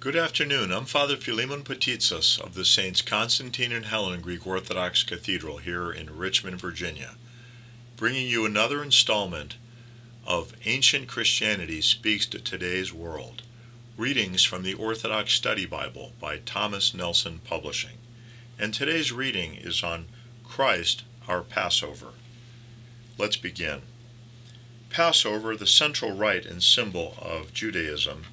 Good afternoon. I'm Father Philemon Petitsis of the Saints Constantine and Helen Greek Orthodox Cathedral here in Richmond, Virginia, bringing you another installment of Ancient Christianity Speaks to Today's World, readings from the Orthodox Study Bible by Thomas Nelson Publishing. And today's reading is on Christ, our Passover. Let's begin. Passover, the central rite and symbol of Judaism,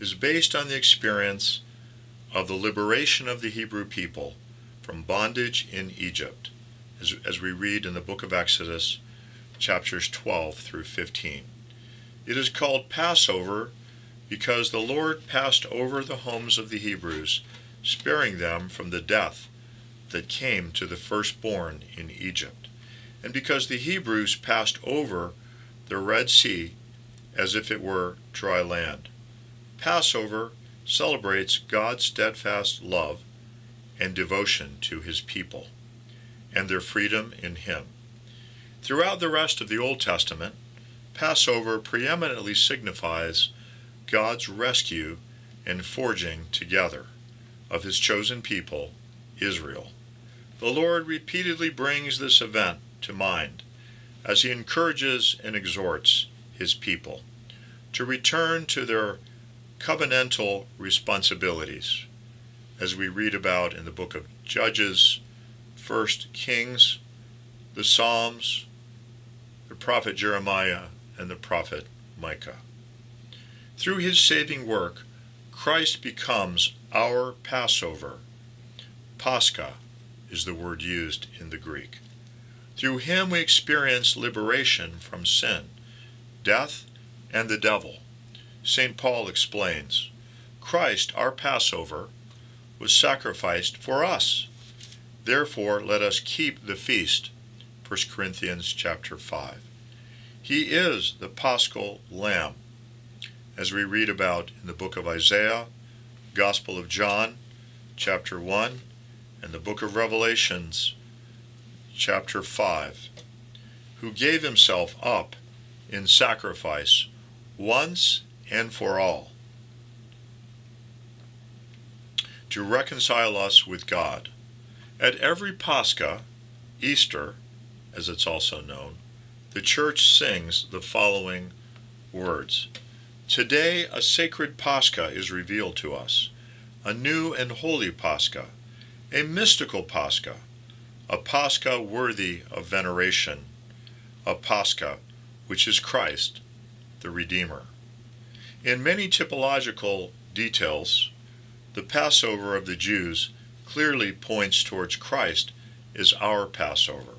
is based on the experience of the liberation of the Hebrew people from bondage in Egypt, as we read in the book of Exodus, chapters 12 through 15. It is called Passover because the Lord passed over the homes of the Hebrews, sparing them from the death that came to the firstborn in Egypt, and because the Hebrews passed over the Red Sea as if it were dry land. Passover celebrates God's steadfast love and devotion to his people and their freedom in him. Throughout the rest of the Old Testament, Passover preeminently signifies God's rescue and forging together of his chosen people, Israel. The Lord repeatedly brings this event to mind as he encourages and exhorts his people to return to their covenantal responsibilities, as we read about in the book of Judges, 1 Kings, the Psalms, the prophet Jeremiah, and the prophet Micah. Through his saving work, Christ becomes our Passover. Pascha is the word used in the Greek. Through him we experience liberation from sin, death, and the devil. St. Paul explains, Christ, our Passover, was sacrificed for us. Therefore, let us keep the feast. 1 Corinthians chapter 5. He is the Paschal Lamb, as we read about in the book of Isaiah, Gospel of John, chapter 1, and the book of Revelations, chapter 5, who gave himself up in sacrifice once and for all, to reconcile us with God. At every Pascha, Easter, as it's also known, the Church sings the following words. Today a sacred Pascha is revealed to us, a new and holy Pascha, a mystical Pascha, a Pascha worthy of veneration, a Pascha which is Christ, the Redeemer. In many typological details, the Passover of the Jews clearly points towards Christ as our Passover.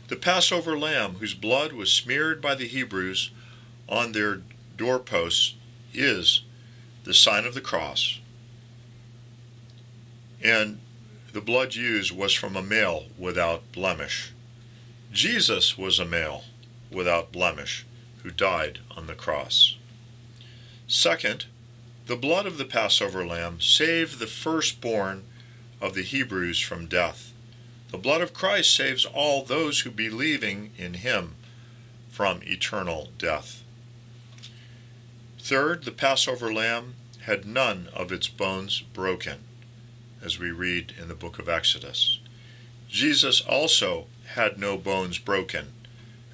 The Passover lamb, whose blood was smeared by the Hebrews on their doorposts, is the sign of the cross, and the blood used was from a male without blemish. Jesus was a male without blemish who died on the cross. Second, the blood of the Passover lamb saved the firstborn of the Hebrews from death. The blood of Christ saves all those who believing in him from eternal death. Third, the Passover lamb had none of its bones broken, as we read in the book of Exodus. Jesus also had no bones broken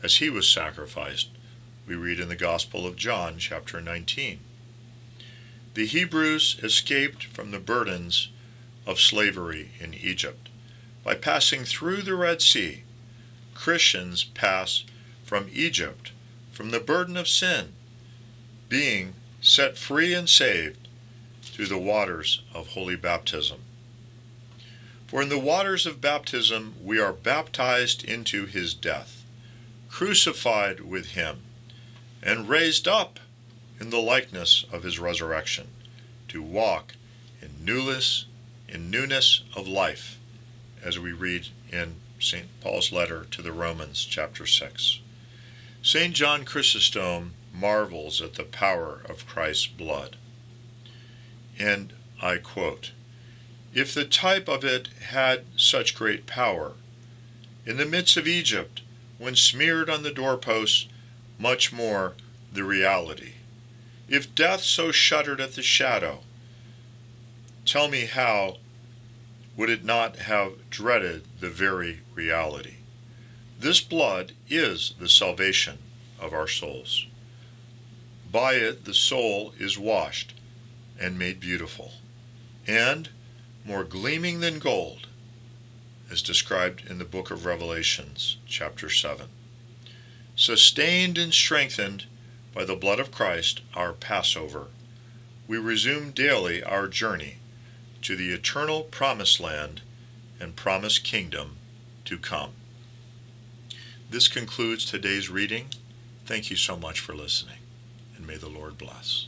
as he was sacrificed. We read in the Gospel of John, chapter 19. The Hebrews escaped from the burdens of slavery in Egypt. By passing through the Red Sea, Christians pass from Egypt, from the burden of sin, being set free and saved through the waters of holy baptism. For in the waters of baptism we are baptized into his death, crucified with him, and raised up in the likeness of his resurrection, to walk in newness of life, as we read in St. Paul's letter to the Romans, chapter 6. St. John Chrysostom marvels at the power of Christ's blood. And I quote, "If the type of it had such great power, in the midst of Egypt, when smeared on the doorposts, much more the reality. If death so shuddered at the shadow, Tell me how would it not have dreaded the very reality? This blood is the salvation of our souls. By it the soul is washed and made beautiful, and more gleaming than gold, as described in the book of Revelations, chapter 7. Sustained and strengthened by the blood of Christ, our Passover, we resume daily our journey to the eternal promised land and promised kingdom to come. This concludes today's reading. Thank you so much for listening, and may the Lord bless.